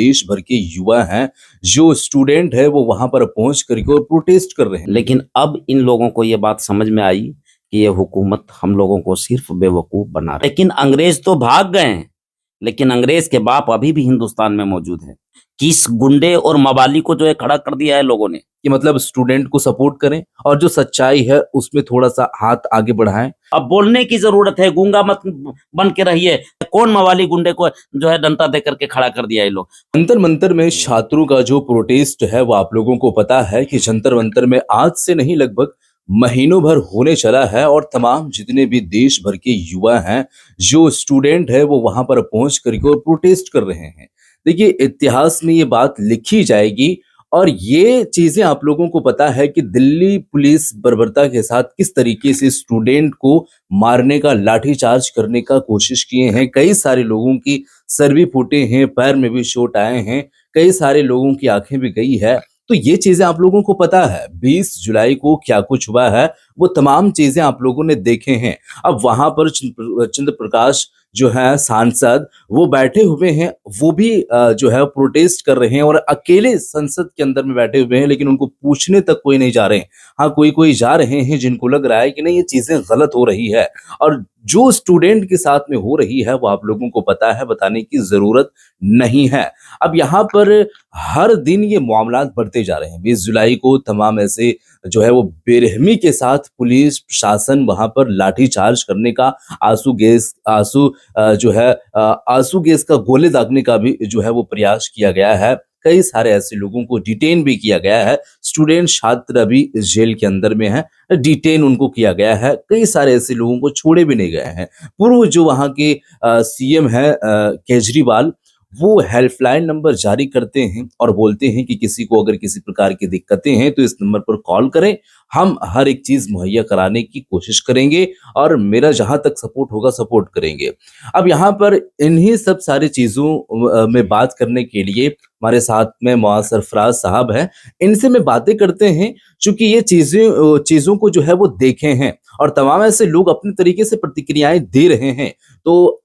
देश भर के युवा हैं, जो स्टूडेंट है वो वहां पर पहुंच करके और प्रोटेस्ट कर रहे हैं। लेकिन अब इन लोगों को ये बात समझ में आई कि ये हुकूमत हम लोगों को सिर्फ बेवकूफ बना रही है। लेकिन अंग्रेज तो भाग गए हैं, लेकिन अंग्रेज के बाप अभी भी हिंदुस्तान में मौजूद है। किस गुंडे और मवाली को जो है खड़ा कर दिया है लोगों ने कि मतलब स्टूडेंट को सपोर्ट करें और जो सच्चाई है उसमें थोड़ा सा हाथ आगे बढ़ाएं। अब बोलने की जरूरत है, गूंगा मत बन के रहिए। कौन मवाली गुंडे को जो है डंडा दे करके खड़ा कर दिया ये लोग। जंतर मंतर में छात्रों का जो प्रोटेस्ट है वो आप लोगों को पता है कि जंतर मंतर में आज से नहीं लगभग महीनों भर होने चला है और तमाम जितने भी देश भर के युवा हैं, जो स्टूडेंट है वो वहां पर पहुंच करके और प्रोटेस्ट कर रहे हैं। देखिए, इतिहास में ये बात लिखी जाएगी और ये चीजें आप लोगों को पता है कि दिल्ली पुलिस बर्बरता के साथ किस तरीके से स्टूडेंट को मारने का, लाठीचार्ज करने का कोशिश किए हैं। कई सारे लोगों की सर भी फूटे हैं, पैर में भी चोट आए हैं, कई सारे लोगों की आंखें भी गई है। तो ये चीजें आप लोगों को पता है। 20 जुलाई को क्या कुछ हुआ है वो तमाम चीजें आप लोगों ने देखे हैं। अब वहां पर चंद्र प्रकाश जो है सांसद, वो बैठे हुए हैं, वो भी जो है प्रोटेस्ट कर रहे हैं और अकेले संसद के अंदर में बैठे हुए हैं, लेकिन उनको पूछने तक कोई नहीं जा रहे हैं। हाँ, कोई कोई जा रहे हैं जिनको लग रहा है कि नहीं ये चीजें गलत हो रही है, और जो स्टूडेंट के साथ में हो रही है वो आप लोगों को पता है, बताने की जरूरत नहीं है। अब यहाँ पर हर दिन ये मामला बढ़ते जा रहे हैं। 20 जुलाई को तमाम ऐसे जो है वो बेरहमी के साथ पुलिस प्रशासन वहां पर लाठीचार्ज करने का, आंसू गैस का गोले दागने का भी जो है वो प्रयास किया गया है। कई सारे ऐसे लोगों को डिटेन भी किया गया है। स्टूडेंट छात्र अभी जेल के अंदर में है, डिटेन उनको किया गया है। कई सारे ऐसे लोगों को छोड़े भी नहीं गए हैं। पूर्व जो वहां के सीएम है केजरीवाल, वो हेल्पलाइन नंबर जारी करते हैं और बोलते हैं कि किसी को अगर किसी प्रकार की दिक्कतें हैं तो इस नंबर पर कॉल करें, हम हर एक चीज मुहैया कराने की कोशिश करेंगे और मेरा जहां तक सपोर्ट होगा सपोर्ट करेंगे। अब यहाँ पर इन्हीं सब सारी चीजों में बात करने के लिए हमारे साथ में मौलाना सरफराज साहब हैं। इनसे में बातें करते हैं, चूंकि ये चीजों को जो है वो देखे हैं और तमाम ऐसे लोग अपने तरीके से प्रतिक्रियाएं दे रहे हैं। तो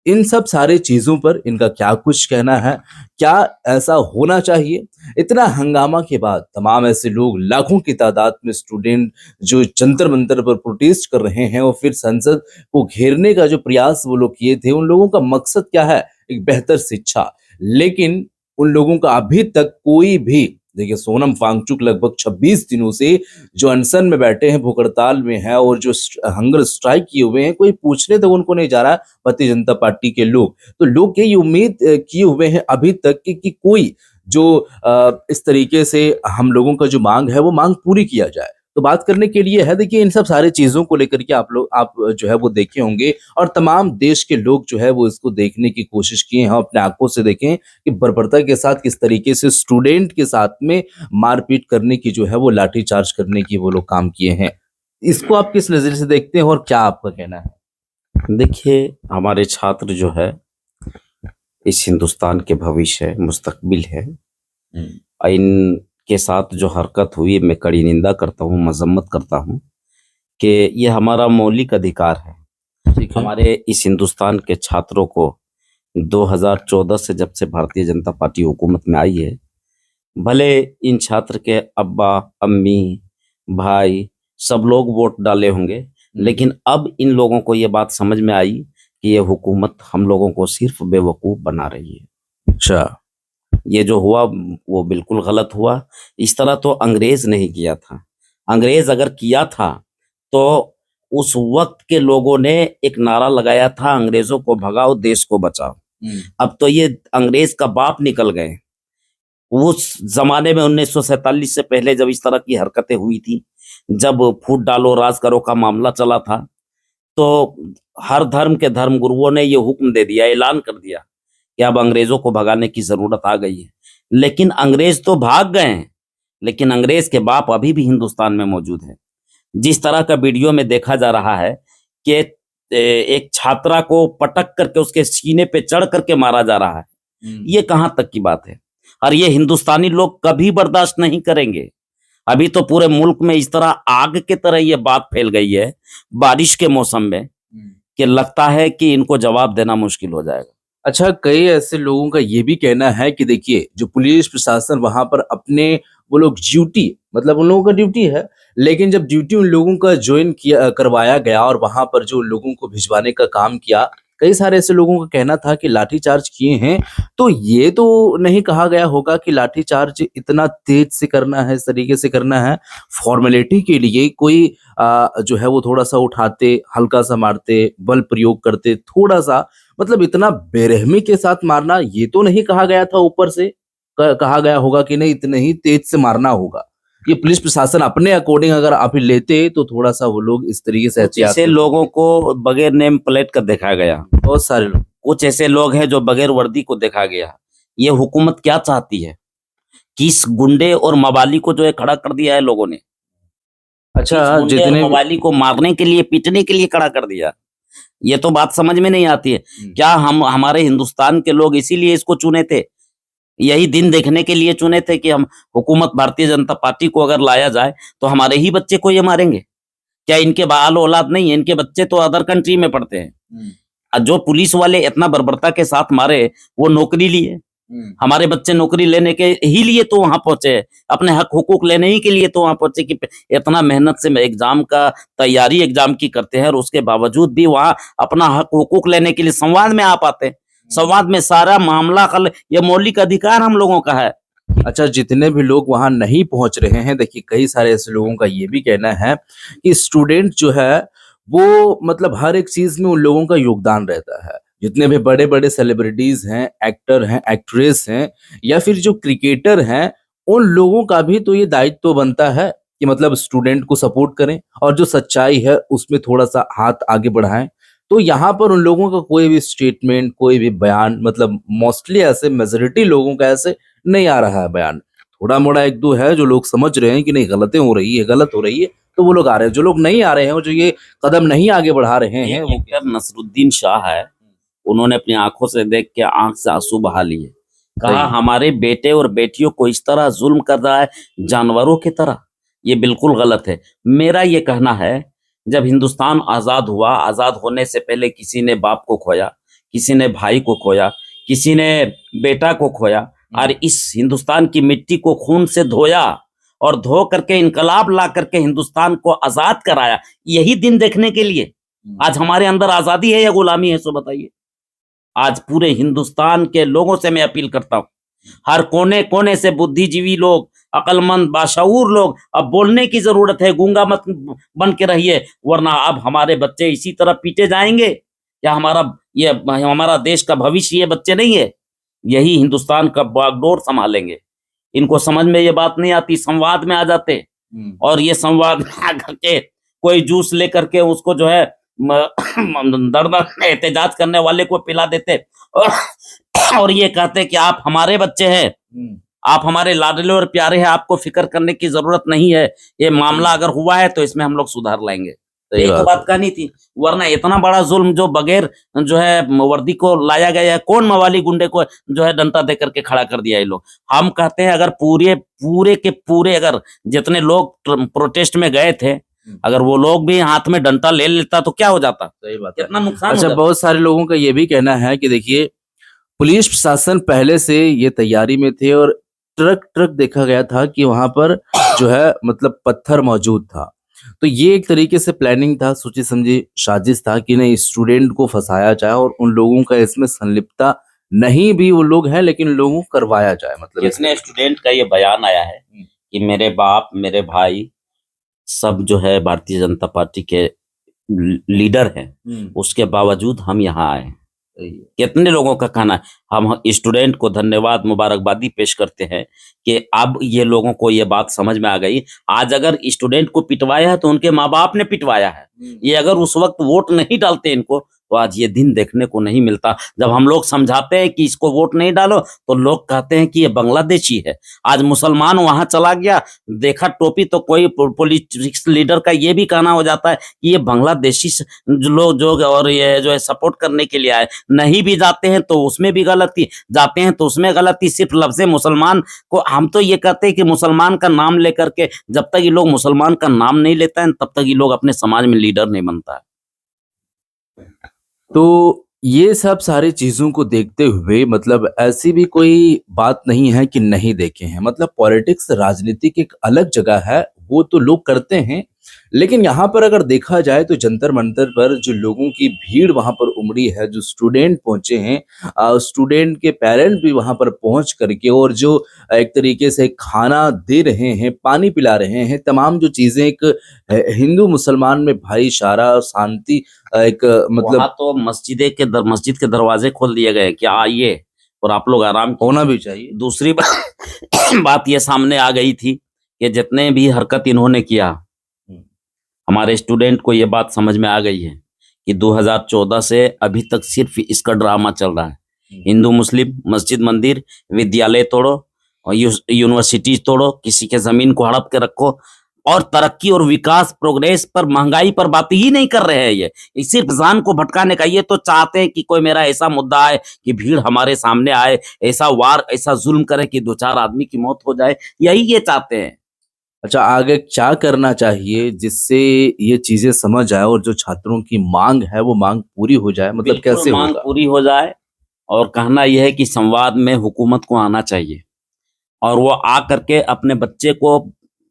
इन सब सारे चीजों पर इनका क्या कुछ कहना है, क्या ऐसा होना चाहिए। इतना हंगामा के बाद तमाम ऐसे लोग, लाखों की तादाद में स्टूडेंट जो जंतर मंतर पर प्रोटेस्ट कर रहे हैं और फिर संसद को घेरने का जो प्रयास वो लोग किए थे, उन लोगों का मकसद क्या है? एक बेहतर शिक्षा। लेकिन उन लोगों का अभी तक कोई भी, देखिए सोनम वांगचुक लगभग 26 दिनों से जो अनशन में बैठे हैं, भूख हड़ताल में है और जो हंगर स्ट्राइक किए हुए हैं, कोई पूछने तक उनको नहीं जा रहा। भारतीय जनता पार्टी के लोग तो लोग यही उम्मीद किए हुए हैं अभी तक कि कोई जो इस तरीके से हम लोगों का जो मांग है वो मांग पूरी किया जाए। तो बात करने के लिए है, देखिए इन सब सारे चीजों को लेकर के आप जो है वो देखे होंगे और तमाम देश के लोग जो है वो इसको देखने की कोशिश किए हैं, अपने आंखों से देखें कि बर्बरता के साथ किस तरीके से स्टूडेंट के साथ में मारपीट करने की जो है वो लाठीचार्ज करने की वो लोग काम किए हैं। इसको आप किस नजरिए से देखते हैं और क्या आपका कहना है? देखिए, हमारे छात्र जो है इस हिंदुस्तान के भविष्य है, मुस्तकबिल है। इनके साथ जो हरकत हुई, मैं कड़ी निंदा करता हूँ, मजम्मत करता हूँ कि ये हमारा मौलिक अधिकार है। हमारे इस हिंदुस्तान के छात्रों को 2014 से जब से भारतीय जनता पार्टी हुकूमत में आई है, भले इन छात्र के अब्बा, अम्मी, भाई सब लोग वोट डाले होंगे, लेकिन अब इन लोगों को ये बात समझ में आई कि ये हुकूमत हम लोगों को सिर्फ बेवकूफ बना रही है। अच्छा, ये जो हुआ वो बिल्कुल गलत हुआ। इस तरह तो अंग्रेज नहीं किया था। अंग्रेज अगर किया था तो उस वक्त के लोगों ने एक नारा लगाया था, अंग्रेजों को भगाओ, देश को बचाओ। अब तो ये अंग्रेज का बाप निकल गए। उस जमाने में 1947 से पहले जब इस तरह की हरकतें हुई थी, जब फूट डालो राज करो का मामला चला था, तो हर धर्म के धर्म गुरुओं ने ये हुक्म दे दिया, ऐलान कर दिया कि अब अंग्रेजों को भगाने की जरूरत आ गई है। लेकिन अंग्रेज तो भाग गए हैं, लेकिन अंग्रेज के बाप अभी भी हिंदुस्तान में मौजूद है। जिस तरह का वीडियो में देखा जा रहा है कि एक छात्रा को पटक करके उसके सीने पे चढ़ करके मारा जा रहा है, ये कहां तक की बात है? और ये हिंदुस्तानी लोग कभी बर्दाश्त नहीं करेंगे। अभी तो पूरे मुल्क में इस तरह आग की तरह ये बात फैल गई है बारिश के मौसम में कि लगता है कि इनको जवाब देना मुश्किल हो जाएगा। अच्छा, कई ऐसे लोगों का ये भी कहना है कि देखिए, जो पुलिस प्रशासन वहाँ पर अपने वो लोग ड्यूटी मतलब उन लोगों का ड्यूटी है, लेकिन जब ड्यूटी उन लोगों का जॉइन किया करवाया गया और वहाँ पर जो लोगों को भिजवाने का काम किया, कई सारे ऐसे लोगों का कहना था कि लाठीचार्ज किए हैं। तो ये तो नहीं कहा गया होगा कि लाठीचार्ज इतना तेज से करना है, इस तरीके से करना है, फॉर्मेलिटी के लिए कोई जो है वो थोड़ा-सा उठाते, हल्का-सा मारते, बल प्रयोग करते, थोड़ा-सा मतलब इतना बेरहमी के साथ मारना ये तो नहीं कहा गया था ऊपर से कहा गया होगा कि नहीं इतने ही तेज से मारना होगा। ये पुलिस प्रशासन अपने अकॉर्डिंग अगर आप लेते तो थोड़ा-सा वो लोग इस तरीके से कुछ एहतियात ऐसे करते। लोगों को बगैर नेम प्लेट का देखा गया, बहुत सारे लोग। कुछ ऐसे लोग हैं जो बगैर वर्दी को देखा गया। ये हुकूमत क्या चाहती है? किस गुंडे और मवाली को जो है खड़ा कर दिया है लोगों ने। अच्छा किस गुंडे और जितने भी मवाली को मारने के लिए, पीटने के लिए खड़ा कर दिया। ये तो बात समझ में नहीं आती है। क्या हम हमारे हिंदुस्तान के लोग इसीलिए इसको चुने थे? यही दिन देखने के लिए चुने थे कि हम हुकूमत भारतीय जनता पार्टी को अगर लाया जाए तो हमारे ही बच्चे को ये मारेंगे? क्या इनके बाल औलाद नहीं है? इनके बच्चे तो अदर कंट्री में पढ़ते हैं। जो पुलिस वाले इतना बर्बरता के साथ मारे, वो नौकरी लिए। हमारे बच्चे नौकरी लेने के ही लिए तो वहां पहुंचे, अपने हक हुकूक लेने ही के लिए तो वहां पहुंचे कि इतना मेहनत से एग्जाम का तैयारी एग्जाम की करते हैं और उसके बावजूद भी वहां अपना हक हुकूक लेने के लिए संवाद में आ पाते हैं। संवाद में सारा मामला हल, ये मौलिक अधिकार हम लोगों का है। अच्छा जितने भी लोग वहाँ नहीं पहुँच रहे हैं, देखिए कई सारे ऐसे लोगों का ये भी कहना है कि स्टूडेंट जो है, वो मतलब हर एक चीज़ में उन लोगों का योगदान रहता है। जितने भी बड़े-बड़े सेलिब्रिटीज़ हैं, एक्टर हैं, एक्ट्रेस हैं या फिर जो क्रिकेटर हैं, उन लोगों का भी तो ये दायित्व बनता है कि मतलब स्टूडेंट को सपोर्ट करें और जो सच्चाई है उसमें थोड़ा-सा हाथ आगे बढ़ाएँ। तो यहाँ पर उन लोगों का कोई भी स्टेटमेंट, कोई भी बयान मतलब मोस्टली ऐसे मेजॉरिटी लोगों का ऐसे नहीं आ रहा है बयान। थोड़ा-मोड़ा 1-2 है जो लोग समझ रहे हैं कि नहीं गलतें हो रही है, गलत हो रही है, तो वो लोग आ रहे हैं। जो लोग नहीं आ रहे हैं और जो ये कदम नहीं आगे बढ़ा रहे हैं, एक वो क्या? एक्टर नसरुद्दीन शाह है, उन्होंने अपनी आंखों से देख के आंख से आंसू बहा लिए। कहा सही। हमारे बेटे और बेटियों को इस तरह जुल्म कर रहा है जानवरों की तरह, ये बिल्कुल गलत है। मेरा ये कहना है, जब हिंदुस्तान आजाद हुआ, आजाद होने से पहले किसी ने बाप को खोया, किसी ने भाई को खोया, किसी ने बेटा को खोया, और इस हिंदुस्तान की मिट्टी को खून से धोया और धो करके इनकलाब ला करके हिंदुस्तान को आजाद कराया, यही दिन देखने के लिए। आज हमारे अंदर आजादी है या गुलामी है, सो बताइए। आज पूरे हिंदुस्तान के लोगों से मैं अपील करता हूं, हर कोने कोने से बुद्धिजीवी लोग, अकलमंद बाशऊर लोग, अब बोलने की जरूरत है, गूंगा मत बन के रहिए, वरना अब हमारे बच्चे इसी तरह पीटे जाएंगे। क्या हमारा देश का भविष्य ये बच्चे नहीं है? यही हिंदुस्तान का बागडोर संभालेंगे। इनको समझ में ये बात नहीं आती, संवाद में आ जाते और ये संवाद में आ करके कोई जूस लेकर के उसको जो है दर्द एहतजाज करने वाले को पिला देते और, और ये कहते कि आप हमारे बच्चे हैं, आप हमारे लाडले और प्यारे हैं, आपको फिक्र करने की जरूरत नहीं है, ये मामला अगर हुआ है तो इसमें हम लोग सुधार लाएंगे। सही ये तो बात बात है। कहनी थी, वरना इतना बड़ा जुल्म जो बगैर जो है वर्दी को लाया गया है, कौन मवाली गुंडे को जो है डंडा दे करके खड़ा कर दिया ये लोग। हम कहते हैं अगर पूरे पूरे के पूरे अगर जितने लोग प्रोटेस्ट में गए थे, अगर वो लोग भी हाथ में डंडा ले लेता तो क्या हो जाता, सही बात है। कितना नुकसान हो अच्छा जाता। बहुत सारे लोगों का ये भी कहना है कि देखिए पुलिस प्रशासन पहले से ये तैयारी में थे और ट्रक-ट्रक देखा गया था कि वहाँ पर जो है मतलब पत्थर मौजूद था। तो ये एक तरीके से प्लानिंग था, सोची-समझी साजिश था कि नहीं स्टूडेंट को फँसाया जाए और उन लोगों का इसमें संलिप्तता नहीं भी वो लोग हैं लेकिन लोगों को करवाया जाए मतलब इस जितने स्टूडेंट का ये बयान आया है कि मेरे बाप मेरे भाई सब जो है भारतीय जनता पार्टी के लीडर हैं, उसके बावजूद हम यहाँ आए। कितने लोगों का कहना है, हम स्टूडेंट को धन्यवाद मुबारकबादी पेश करते हैं कि अब ये लोगों को ये बात समझ में आ गई। आज अगर स्टूडेंट को पिटवाया है तो उनके माँ बाप ने पिटवाया है। ये अगर उस वक्त वोट नहीं डालते इनको तो आज ये दिन देखने को नहीं मिलता। जब हम लोग समझाते हैं कि इसको वोट नहीं डालो तो लोग कहते हैं कि ये बांग्लादेशी है। आज मुसलमान वहां चला गया, देखा टोपी तो कोई पॉलिटिक्स लीडर का ये भी कहना हो जाता है कि ये बांग्लादेशी लोग जो और ये जो है सपोर्ट करने के लिए आए। नहीं भी जाते हैं तो उसमें भी गलती, जाते हैं तो उसमें गलती। सिर्फ लफ्ज़े मुसलमान को हम तो ये कहते हैं कि मुसलमान का नाम लेकर के जब तक ये लोग मुसलमान का नाम नहीं लेता है तब तक ये लोग अपने समाज में लीडर नहीं बनता है। तो ये सब सारी चीज़ों को देखते हुए मतलब ऐसी भी कोई बात नहीं है कि नहीं देखे हैं। मतलब पॉलिटिक्स राजनीति की एक अलग जगह है, वो तो लोग करते हैं। लेकिन यहाँ पर अगर देखा जाए तो जंतर-मंतर पर जो लोगों की भीड़ वहाँ पर उमड़ी है, जो स्टूडेंट पहुँचे हैं स्टूडेंट के पेरेंट भी वहाँ पर पहुँच करके और जो एक तरीके से खाना दे रहे हैं, पानी पिला रहे हैं, तमाम जो चीज़ें एक हिंदू मुसलमान में भाईचारा, शांति एक वहां मतलब तो मस्जिद के दरवाजे खोल दिए गए कि आइए और आप लोग आराम होना कीजिए। भी चाहिए। दूसरी बात ये सामने आ गई थी कि जितने भी हरकत इन्होंने किया, हुँ, हमारे स्टूडेंट को ये बात समझ में आ गई है कि 2014 से अभी तक सिर्फ इसका ड्रामा चल रहा है। हुँ। हिंदू मुस्लिम, मस्जिद मंदिर, विद्यालय तोड़ो और यूनिवर्सिटी तोड़ो, किसी के जमीन को हड़प के रखो और तरक्की और विकास, प्रोग्रेस पर, महंगाई पर बात ही नहीं कर रहे हैं। ये सिर्फ जान को भटकाने का, ये तो चाहते हैं कि कोई मेरा ऐसा मुद्दा आए कि भीड़ हमारे सामने आए, ऐसा वार, ऐसा जुल्म करे कि 2-4 आदमी की मौत हो जाए, यही ये चाहते हैं। अच्छा आगे क्या करना चाहिए जिससे ये चीज़ें समझ आए और जो छात्रों की माँग है वो माँग पूरी हो जाए? मतलब बिल्कुल कैसे मांग होगा? पूरी हो जाए और कहना यह है कि संवाद में हुकूमत को आना चाहिए और वो आ करके अपने बच्चे को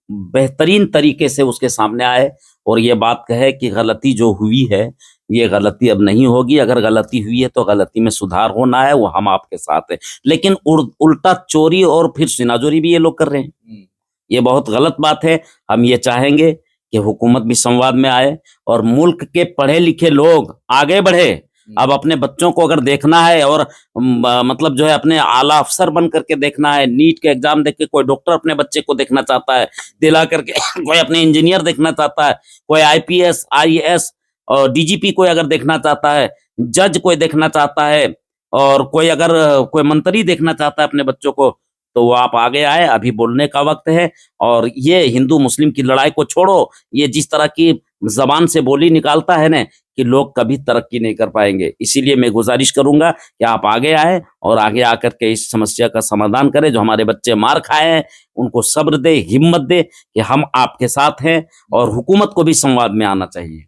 बेहतरीन तरीके से उसके सामने आए और ये बात कहे कि गलती जो हुई है, ये गलती अब नहीं होगी। अगर गलती हुई है तो गलती में सुधार होना है, वो हम आपके साथ हैं। लेकिन उल्टा चोरी और फिर सिनाजोरी भी ये लोग कर रहे हैं। हुँ, ये बहुत गलत बात है। हम ये चाहेंगे कि हुकूमत भी संवाद में आए और मुल्क के पढ़े लिखे लोग आगे बढ़े। हुँ, अब अपने बच्चों को अगर देखना है और मतलब जो है अपने आला अफसर बन करके देखना है, नीट के एग्जाम देख के कोई डॉक्टर अपने बच्चे को देखना चाहता है, दिला करके कोई अपने इंजीनियर देखना चाहता है, कोई आईपीएस, आईएएस और डीजीपी कोई अगर देखना चाहता है, जज कोई देखना चाहता है और कोई अगर कोई मंत्री देखना चाहता है अपने बच्चों को, तो वो आप आगे आए, अभी बोलने का वक्त है। और ये हिंदू मुस्लिम की लड़ाई को छोड़ो, ये जिस तरह की जबान से बोली निकालता है ना कि लोग कभी तरक्की नहीं कर पाएंगे। इसीलिए मैं गुजारिश करूंगा कि आप आगे आए और आगे आकर के इस समस्या का समाधान करें। जो हमारे बच्चे मार खाए हैं उनको सब्र दे, हिम्मत दे कि हम आपके साथ हैं और हुकूमत को भी संवाद में आना चाहिए।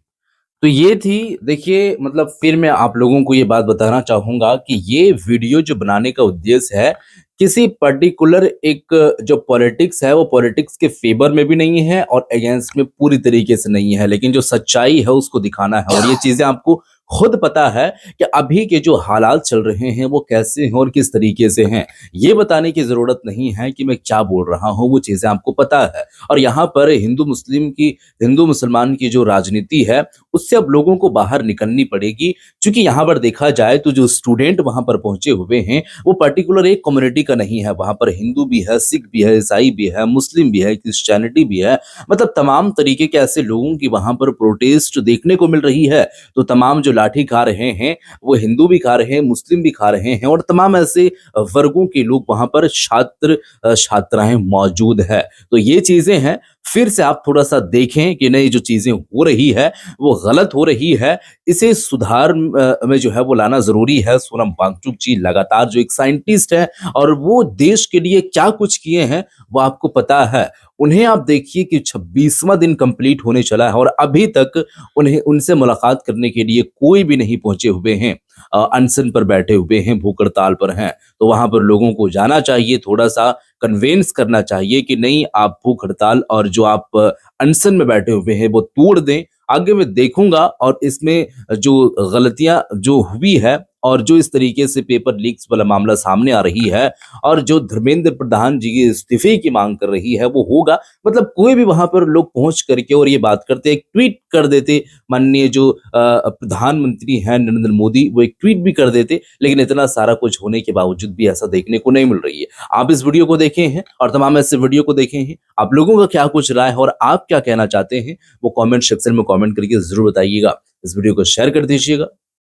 तो ये थी देखिए मतलब फिर मैं आप लोगों को ये बात बताना चाहूँगा कि ये वीडियो जो बनाने का उद्देश्य है, किसी पर्टिकुलर एक जो पॉलिटिक्स है वो पॉलिटिक्स के फ़ेवर में भी नहीं है और अगेंस्ट में पूरी तरीके से नहीं है। लेकिन जो सच्चाई है उसको दिखाना है और ये चीज़ें आपको खुद पता है कि अभी के जो हालात चल रहे हैं वो कैसे हैं और किस तरीके से हैं। ये बताने की ज़रूरत नहीं है कि मैं क्या बोल रहा हूँ, वो चीज़ें आपको पता है। और यहाँ पर हिंदू मुसलमान की जो राजनीति है उससे अब लोगों को बाहर निकलनी पड़ेगी क्योंकि यहाँ पर देखा जाए तो जो स्टूडेंट वहाँ पर पहुंचे हुए हैं वो पर्टिकुलर एक कम्युनिटी का नहीं है। वहाँ पर हिंदू भी है, सिख भी है, ईसाई भी है, मुस्लिम भी है, क्रिश्चियनिटी भी है। मतलब तमाम तरीके के ऐसे लोगों की वहाँ पर प्रोटेस्ट देखने को मिल रही है। तो तमाम जो लाठी खा रहे हैं वो हिंदू भी खा रहे हैं, मुस्लिम भी खा रहे हैं और तमाम ऐसे वर्गों के लोग वहाँ पर छात्राएं मौजूद है। तो ये चीजें हैं, फिर से आप थोड़ा-सा देखें कि नहीं जो चीज़ें हो रही है, वो गलत हो रही है। इसे सुधार में जो है वो लाना ज़रूरी है। सोनम वांगचुक जी लगातार जो एक साइंटिस्ट हैं और वो देश के लिए क्या कुछ किए हैं, वो आपको पता है। उन्हें आप देखिए कि 26वाँ दिन कंप्लीट होने चला है और अभी तक उन्हें उनसे मुलाकात करने के लिए कोई भी नहीं पहुँचे हुए हैं। अनशन पर बैठे हुए हैं, भूख हड़ताल पर हैं। तो वहाँ पर लोगों को जाना चाहिए, थोड़ा-सा कन्विंस करना चाहिए कि नहीं आप भूख हड़ताल और जो आप अनशन में बैठे हुए हैं वो तोड़ दें। आगे मैं देखूँगा और इसमें जो गलतियाँ जो हुई है और जो इस तरीके से पेपर लीक्स वाला मामला सामने आ रही है और जो धर्मेंद्र प्रधान जी के इस्तीफे की माँग कर रही है वो होगा। मतलब कोई भी वहाँ पर लोग पहुँच करके और ये बात करते, एक ट्वीट कर देते माननीय जो प्रधानमंत्री हैं नरेंद्र मोदी वो एक ट्वीट भी कर देते, लेकिन इतना सारा कुछ होने के बावजूद भी ऐसा देखने को नहीं मिल रही है। आप इस वीडियो को देखे हैं और तमाम ऐसे वीडियो को देखे हैं। आप लोगों का क्या कुछ राय है और आप क्या कहना चाहते हैं वो कमेंट सेक्शन में कमेंट करके ज़रूर बताइएगा। इस वीडियो को शेयर कर दीजिएगा।